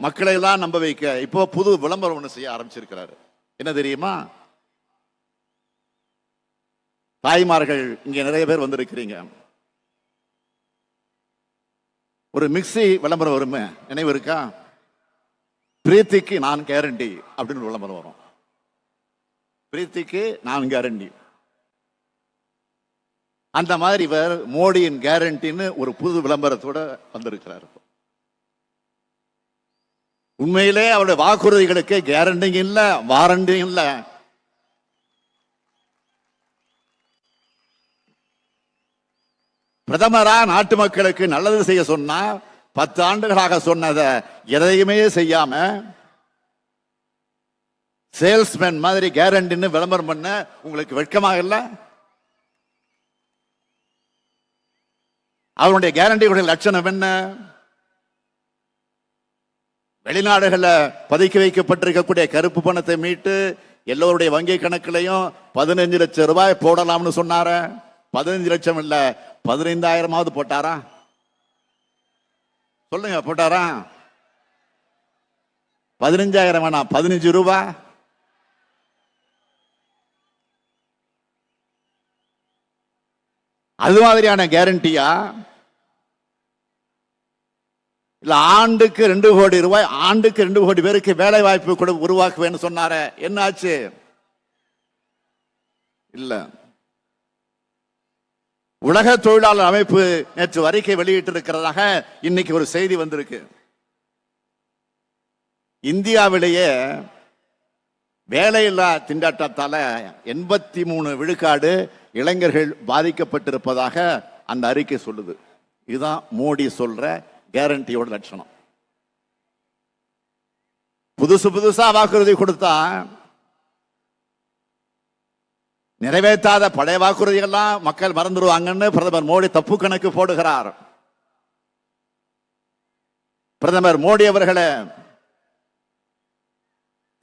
மக்களை எல்லாம் நம்ப வைக்க இப்போ புது விளம்பரம் ஒண்ணு செய்ய ஆரம்பிச்சிருக்கிறாரு. என்ன தெரியுமா? தாய்மார்கள் இங்க நிறைய பேர் வந்திருக்கிறீங்க. ஒரு மிக்ஸி விளம்பரம் வருமே, நினைவு இருக்கா? பிரீத்திக்கு நான் கேரண்டி அப்படின்னு விளம்பரம் வரும். பிரீத்திக்கு நான் கேரண்டி. அந்த மாதிரி இவர் மோடியின் கேரண்டின்னு ஒரு புது விளம்பரத்தோட வந்திருக்கிறார். உண்மையிலே அவருடைய வாக்குறுதிகளுக்கு கேரண்டி இல்ல, வாரண்டி இல்ல. பிரதமரா நாட்டு மக்களுக்கு நல்லது செய்ய சொன்னா 10 ஆண்டுகளாக சொன்னதை எதையுமே செய்யாம சேல்ஸ்மேன் மாதிரி கேரண்டின்னு விளம்பரம் பண்ண உங்களுக்கு வெட்கமாக இல்ல? அவருடைய கேரண்டியுடைய லட்சணம் என்ன? வெளிநாடுகளில் பதுக்கி வைக்கப்பட்டிருக்கக்கூடிய கருப்பு பணத்தை மீட்டு எல்லோருடைய வங்கி கணக்கிலையும் 15 லட்சம் ரூபாய் போடலாம்னு சொன்னார. 15 லட்சம் இல்ல, 15,000 போட்டாரா? சொல்லுங்க, போட்டாரா? 15,000 வேணாம், 15 ரூபாய். அது மாதிரியான கேரண்டியா? இல்ல ஆண்டுக்கு 2 கோடி ரூபாய், ஆண்டுக்கு 2 கோடி பேருக்கு வேலை வாய்ப்பு கூட உருவாக்குவேன்னு சொன்னார. என்ன ஆச்சு? இல்ல. உலக தொழிலாளர் அமைப்பு நேற்று அறிக்கை வெளியிட்டு இருக்கிறதாக இன்னைக்கு ஒரு செய்தி வந்திருக்கு. இந்தியாவிலேயே வேலையில்லா திண்டாட்டத்தால 83 விழுக்காடு இளைஞர்கள் பாதிக்கப்பட்டிருப்பதாக அந்த அறிக்கை சொல்லுது. இதுதான் மோடி சொல்ற கேரண்டியோட லட்சணம். புதுசா வாக்குறுதி கொடுத்தா நிறைவேற்றாத பழைய வாக்குறுதிகள்லாம் மக்கள் மறந்துடுவாங்கன்னு பிரதமர் மோடி தப்பு கணக்கு போடுகிறார். பிரதமர் மோடி அவர்களே,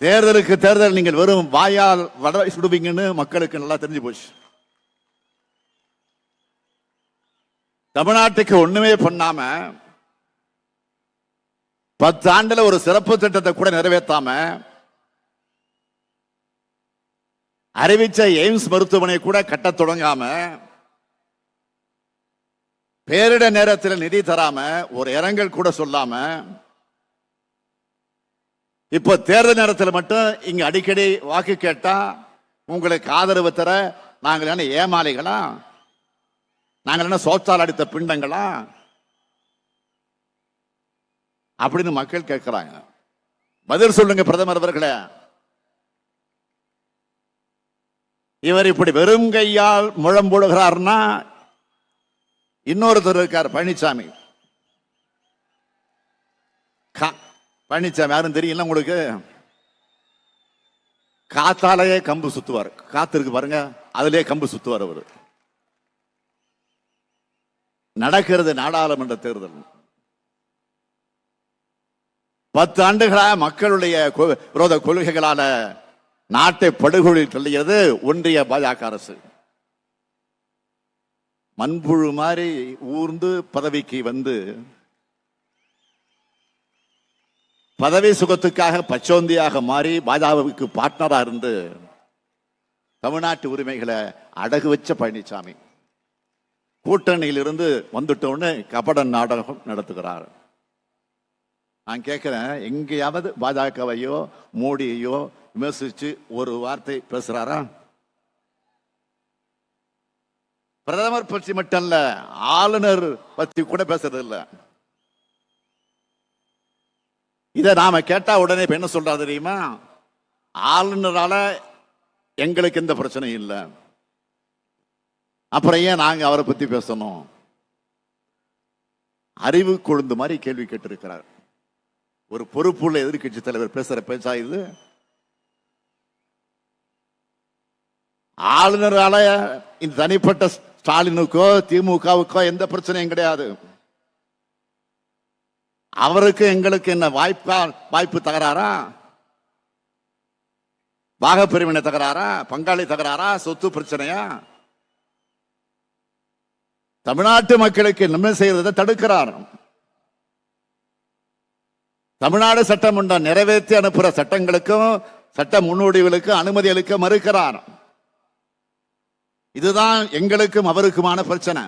தேர்தலுக்கு தேர்தல் நீங்கள் வெறும் வாயால் வடை சுடுவீங்கன்னு மக்களுக்கு நல்லா தெரிஞ்சு போச்சு. தமிழ்நாட்டுக்கு ஒண்ணுமே பண்ணாம 10 ஆண்டுல ஒரு சிறப்பு திட்டத்தை கூட நிறைவேற்றாம அறிவிச்ச எய்ம்ஸ் மருத்துவமனை கூட கட்ட தொடங்காம பேரிட நேரத்தில் நிதி தராம ஒரு இரங்கல் கூட சொல்லாம இப்ப தேர்தல் நேரத்தில் மட்டும் இங்க அடிக்கடி வாக்கு கேட்டா உங்களுக்கு ஆதரவு தர நாங்கள் என்ன ஏமாளிகளா? நாங்கள் என்ன சோத்தால் அடித்த பிண்டங்களா அப்படின்னு மக்கள் கேட்கிறாங்க. பதில் சொல்லுங்க பிரதமர் அவர்களே. இவர் இப்படி வெறும் கையால் முழம் போடுகிறார்னா இன்னொருத்தர் இருக்கார், பழனிசாமி. பழனிசாமி யாரும் தெரியல உங்களுக்கு? காத்தாலேயே கம்பு சுத்துவார். காத்து இருக்கு பாருங்க, அதுலயே கம்பு சுத்துவார் அவரு. நடக்கிறது நாடாளுமன்ற தேர்தல். 10 ஆண்டுகளாக மக்களுடைய விரோத கொள்கைகளால நாட்டை படுகொலில் தள்ளியது ஒன்றிய பாஜக அரசு. மண்புழு மாதிரி ஊர்ந்து பதவிக்கு வந்து பதவி சுகத்துக்காக பச்சோந்தியாக மாறி பாஜகவுக்கு பார்ட்னரா இருந்து தமிழ்நாட்டு உரிமைகளை அடகு வச்ச பழனிசாமி கூட்டணியில் இருந்து வந்துட்டோன்னு கபட நாடகம் நடத்துகிறார். நான் கேட்கிறேன், எங்கேயாவது பாஜகவையோ மோடியையோ விமர்சிச்சு ஒரு வார்த்தை பேசுறாரா? பிரதமர் பற்றி மட்டும் இல்ல, ஆளுநர் பத்தி கூட பேசுறது இல்ல. இத நாம கேட்டா உடனே என்ன சொல்றாரு தெரியுமா? ஆளுநரால எங்களுக்கு எந்த பிரச்சனையும் இல்லை, அப்புறம் ஏன் நாங்க அவரை பத்தி பேசணும்? அறிவு கொழுந்து மாதிரி கேள்வி கேட்டிருக்கிறார். ஒரு பொறுப்புள்ள எதிர்கட்சி தலைவர் பேசுற பேச்சா இது? ஆளுநரால இந்த தனிப்பட்ட ஸ்டாலினுக்கோ திமுகவுக்கோ எந்த பிரச்சனையும் கிடையாது. அவருக்கு எங்களுக்கு என்ன வாய்ப்பு தகராறா? பாகப்பிரிவினை தகராறா? பங்காளி தகராறா? சொத்து பிரச்சனையா? தமிழ்நாட்டு மக்களுக்கு நன்மை செய்வதை தடுக்கிறார். தமிழ்நாடு சட்டமன்றம் நிறைவேற்றி அனுப்புற சட்டங்களுக்கும் சட்ட முன்னோடிகளுக்கும் அனுமதி அளிக்க மறுக்கிறார். இதுதான் எங்களுக்கும் அவருக்குமான பிரச்சனை.